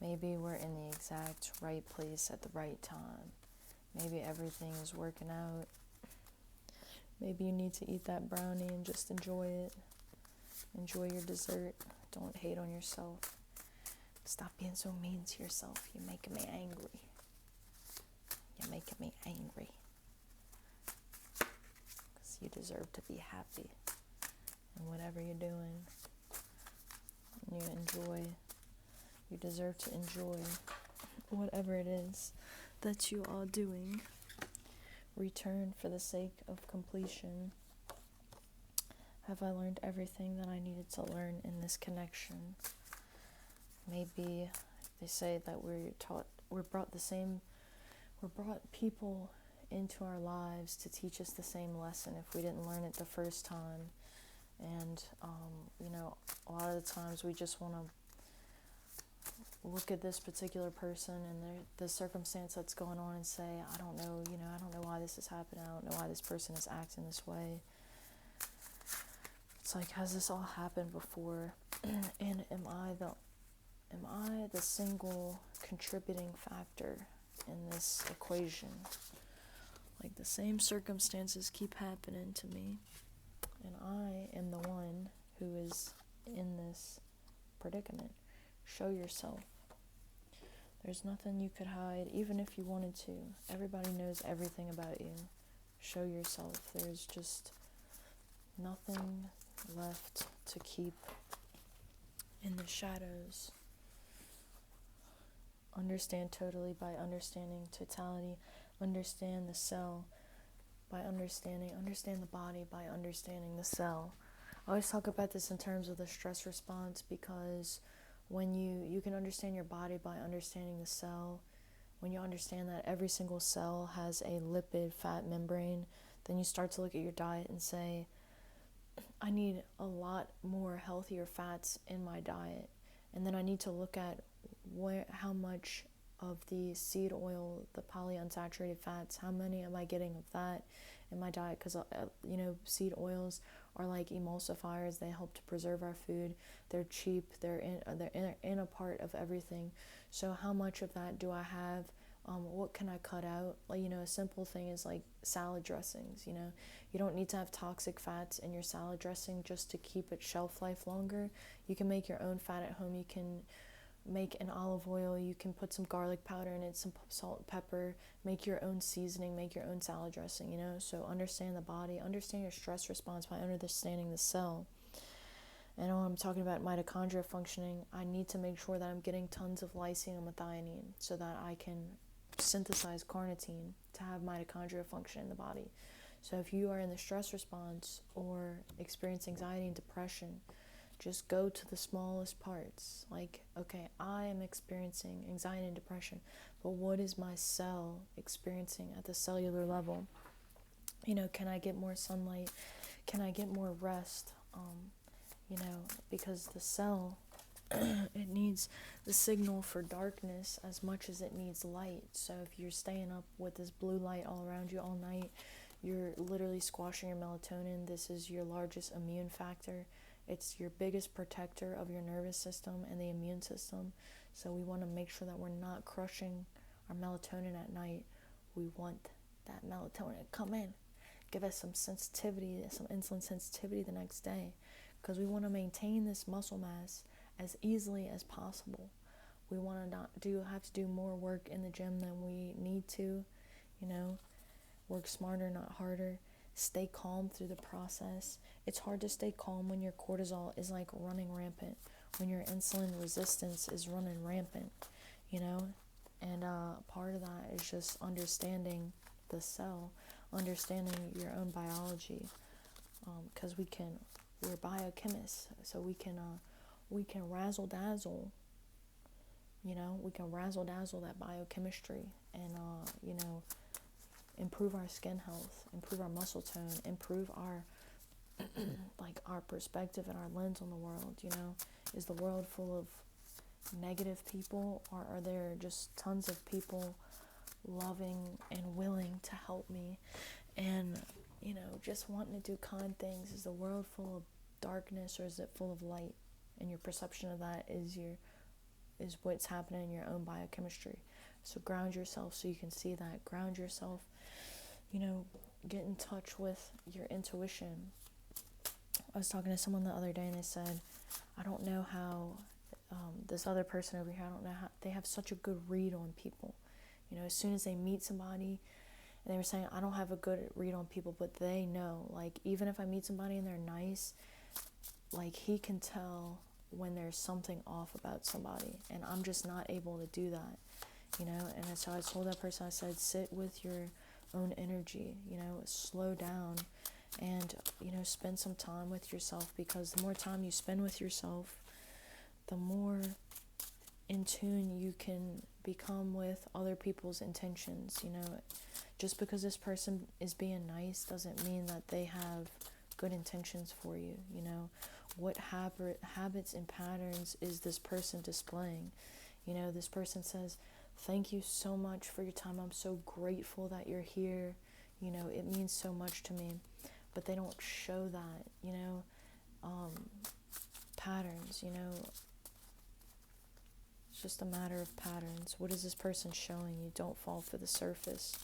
Maybe we're in the exact right place at the right time. Maybe everything is working out. Maybe you need to eat that brownie and just enjoy it. Enjoy your dessert. Don't hate on yourself. Stop being so mean to yourself. You're making me angry. You're making me angry. Because you deserve to be happy in whatever you're doing. And you deserve to enjoy whatever it is that you are doing. Return for the sake of completion. Have I learned everything that I needed to learn in this connection? Maybe they say that we're brought people into our lives to teach us the same lesson if we didn't learn it the first time. And, a lot of the times we just want to look at this particular person and the circumstance that's going on and say, I don't know why this is happening. I don't know why this person is acting this way. It's like, has this all happened before? And am I the single contributing factor in this equation? Like, the same circumstances keep happening to me, and I am the one who is in this predicament. Show yourself. There's nothing you could hide, even if you wanted to. Everybody knows everything about you. Show yourself. There's just nothing left to keep in the shadows. Understand totally by understanding totality. Understand the cell by understand the body by understanding the cell. I always talk about this in terms of the stress response, because when you can understand your body by understanding the cell, when you understand that every single cell has a lipid fat membrane, then you start to look at your diet and say, I need a lot more healthier fats in my diet. And then I need to look at how much of the seed oil, the polyunsaturated fats, how many am I getting of that in my diet? Because seed oils are like emulsifiers. They help to preserve our food. They're cheap. They're in a part of everything. So how much of that do I have? What can I cut out? Like, a simple thing is like salad dressings. You don't need to have toxic fats in your salad dressing just to keep its shelf life longer. You can make your own fat at home. You can make an olive oil. You can put some garlic powder in it, some salt, pepper. Make your own seasoning. Make your own salad dressing. So understand the body. Understand your stress response by understanding the cell. And when I'm talking about mitochondria functioning, I need to make sure that I'm getting tons of lysine and methionine so that I can synthesize carnitine to have mitochondria function in the body. So if you are in the stress response or experience anxiety and depression, just go to the smallest parts. Like, okay, I am experiencing anxiety and depression, but what is my cell experiencing at the cellular level? Can I get more sunlight? Can I get more rest? Because the cell, it needs the signal for darkness as much as it needs light. So if you're staying up with this blue light all around you all night, you're literally squashing your melatonin. This is your largest immune factor. It's your biggest protector of your nervous system and the immune system. So we want to make sure that we're not crushing our melatonin at night. We want that melatonin to come in, give us some sensitivity, some insulin sensitivity the next day, because we want to maintain this muscle mass as easily as possible. We want to not have to do more work in the gym than we need to, work smarter, not harder. Stay calm through the process. It's hard to stay calm when your cortisol is like running rampant, when your insulin resistance is running rampant, and part of that is just understanding the cell, understanding your own biology, because we're biochemists, so we can razzle dazzle, we can razzle dazzle that biochemistry and improve our skin health, improve our muscle tone, improve our our perspective and our lens on the world. Is the world full of negative people, or are there just tons of people loving and willing to help me and just wanting to do kind things? Is the world full of darkness, or is it full of light? And your perception of that is is what's happening in your own biochemistry. So ground yourself so you can see that. Ground yourself, get in touch with your intuition. I was talking to someone the other day and they said, I don't know how this other person over here, I don't know how they have such a good read on people. As soon as they meet somebody, and they were saying, I don't have a good read on people, but they know. Like, even if I meet somebody and they're nice, like, he can tell when there's something off about somebody, and I'm just not able to do that, And so I told that person, I said, sit with your own energy, slow down, and, spend some time with yourself, because the more time you spend with yourself, the more in tune you can become with other people's intentions. Just because this person is being nice doesn't mean that they have good intentions for you. What habits and patterns is this person displaying? This person says, thank you so much for your time, I'm so grateful that you're here, it means so much to me. But they don't show that, patterns, It's just a matter of patterns. What is this person showing you? Don't fall for the surface.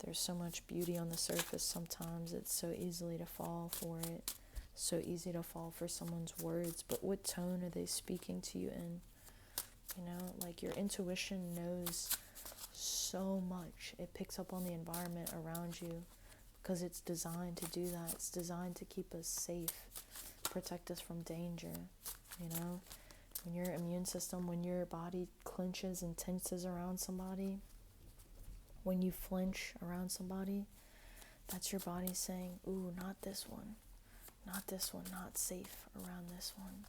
There's so much beauty on the surface sometimes. It's so easily to fall for it. So easy to fall for someone's words. But what tone are they speaking to you in? Like, your intuition knows so much. It picks up on the environment around you because it's designed to do that. It's designed to keep us safe, protect us from danger, When your immune system, when your body clenches and tenses around somebody, when you flinch around somebody, that's your body saying, ooh, not this one, not safe around this one.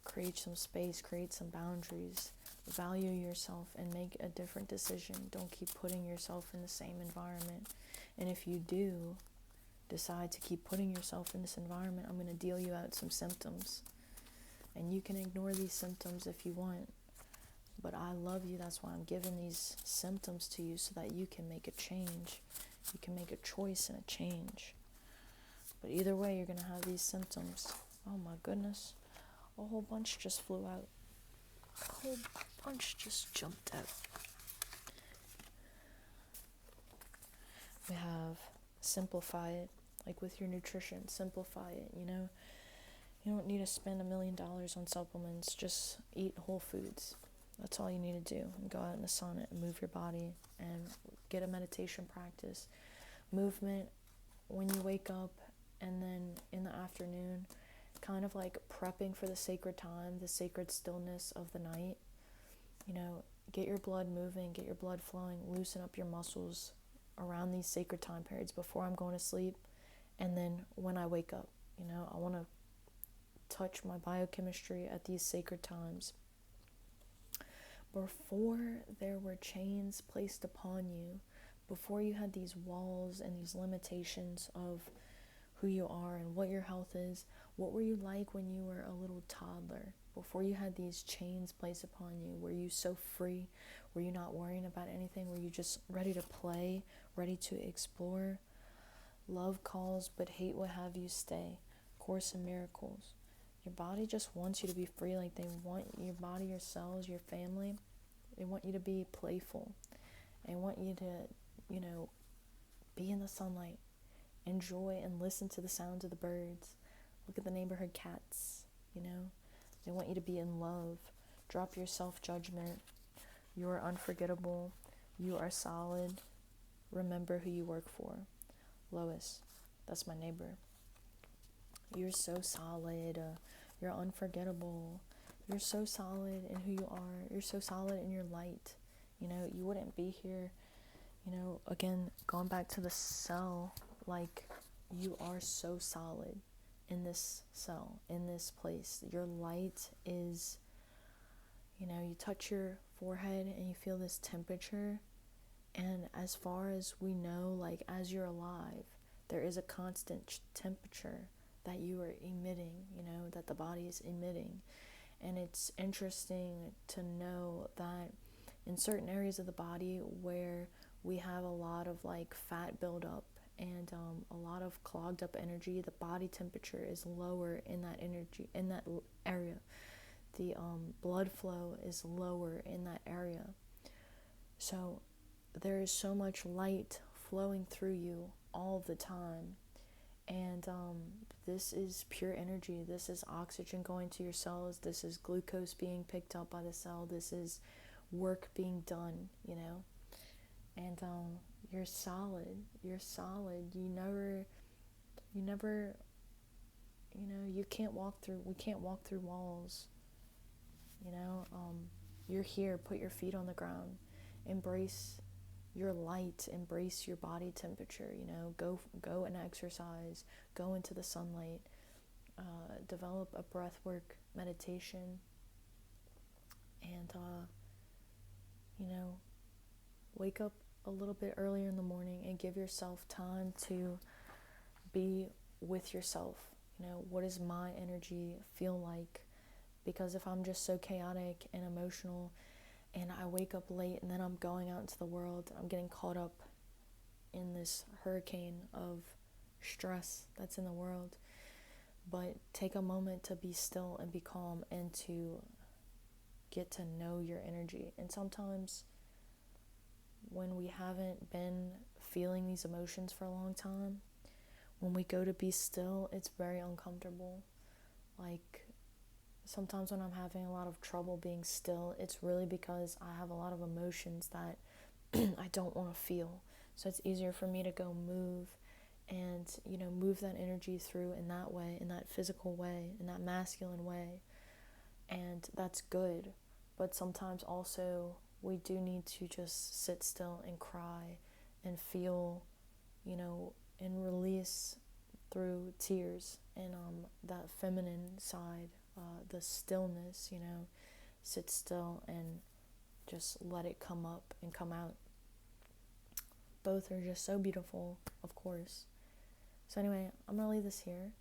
Create some space, create some boundaries, value yourself, and make a different decision. Don't keep putting yourself in the same environment. And if you do decide to keep putting yourself in this environment, I'm going to deal you out some symptoms. And you can ignore these symptoms if you want. But I love you, that's why I'm giving these symptoms to you, so that you can make a change. You can make a choice and a change. But either way, you're going to have these symptoms. Oh my goodness. A whole bunch just flew out. A whole bunch just jumped out. We have simplify it. Like with your nutrition, simplify it, You don't need to spend $1 million on supplements. Just eat whole foods. That's all you need to do. And go out in the sun and move your body and get a meditation practice. Movement when you wake up, and then in the afternoon, kind of like prepping for the sacred time, the sacred stillness of the night. Get your blood moving, get your blood flowing, loosen up your muscles around these sacred time periods before I'm going to sleep, and then when I wake up. I want to touch my biochemistry at these sacred times. Before there were chains placed upon you, before you had these walls and these limitations of who you are and what your health is, what were you like when you were a little toddler? Before you had these chains placed upon you, were you so free? Were you not worrying about anything? Were you just ready to play, ready to explore? Love calls, but hate would have you stay. Course in Miracles. Your body just wants you to be free. Like, they want your body, your cells, your family. They want you to be playful. They want you to, be in the sunlight. Enjoy and listen to the sounds of the birds. Look at the neighborhood cats, They want you to be in love. Drop your self-judgment. You are unforgettable. You are solid. Remember who you work for. Lois, that's my neighbor. You're so solid. You're unforgettable. You're so solid in who you are. You're so solid in your light. You wouldn't be here, again, going back to the cell, like, you are so solid in this cell, in this place. Your light is, you touch your forehead and you feel this temperature. And as far as we know, like, as you're alive, there is a constant temperature that you are emitting, that the body is emitting. And it's interesting to know that in certain areas of the body where we have a lot of like fat buildup and a lot of clogged up energy, the body temperature is lower in that energy, in that area. the blood flow is lower in that area. So there is so much light flowing through you all the time. And this is pure energy. This is oxygen going to your cells. This is glucose being picked up by the cell. This is work being done, you know. And you're solid. You're solid. You never, we can't walk through walls, you know. You're here. Put your feet on the ground. Embrace your light, embrace your body temperature, you know. Go and exercise, go into the sunlight, develop a breathwork meditation, and you know, wake up a little bit earlier in the morning and give yourself time to be with yourself. You know, what does my energy feel like? Because if I'm just so chaotic and emotional, and I wake up late, and then I'm going out into the world, I'm getting caught up in this hurricane of stress that's in the world. But take a moment to be still and be calm, and to get to know your energy. And sometimes when we haven't been feeling these emotions for a long time, when we go to be still, it's very uncomfortable. Like, sometimes when I'm having a lot of trouble being still, it's really because I have a lot of emotions that I don't want to feel. So it's easier for me to go move and, you know, move that energy through in that way, in that physical way, in that masculine way. And that's good. But sometimes also we do need to just sit still and cry and feel, you know, and release through tears, and that feminine side, the stillness, you know, sit still and just let it come up and come out. Both are just so beautiful, of course. So anyway, I'm gonna leave this here.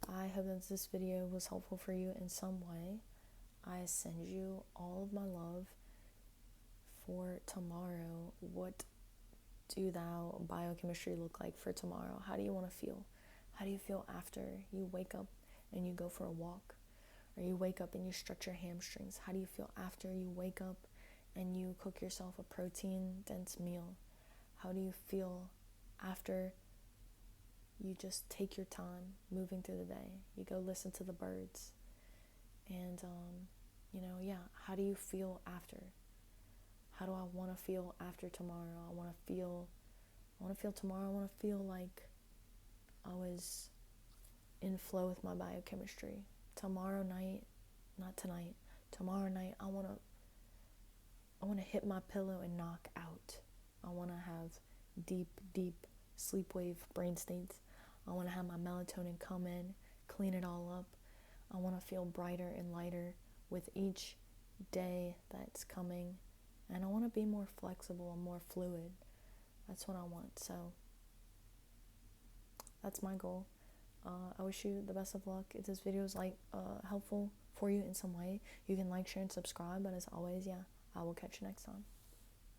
I hope that this video was helpful for you in some way. I send you all of my love for tomorrow. What do thou biochemistry look like for tomorrow? How do you want to feel? How do you feel after you wake up and you go for a walk? Or you wake up and you stretch your hamstrings? How do you feel after you wake up and you cook yourself a protein-dense meal? How do you feel after you just take your time moving through the day? You go listen to the birds. And, you know, yeah, how do you feel after? How do I want to feel after tomorrow? I want to feel tomorrow, I want to feel like I was in flow with my biochemistry. Tomorrow night, not tonight, tomorrow night, I want to hit my pillow and knock out. I want to have deep sleep wave brain states. I want to have my melatonin come in, clean it all up. I want to feel brighter and lighter with each day that's coming. And I want to be more flexible and more fluid. That's what I want. So that's my goal. I wish you the best of luck. If this video is helpful for you in some way, you can like, share, and subscribe. But as always, yeah, I will catch you next time.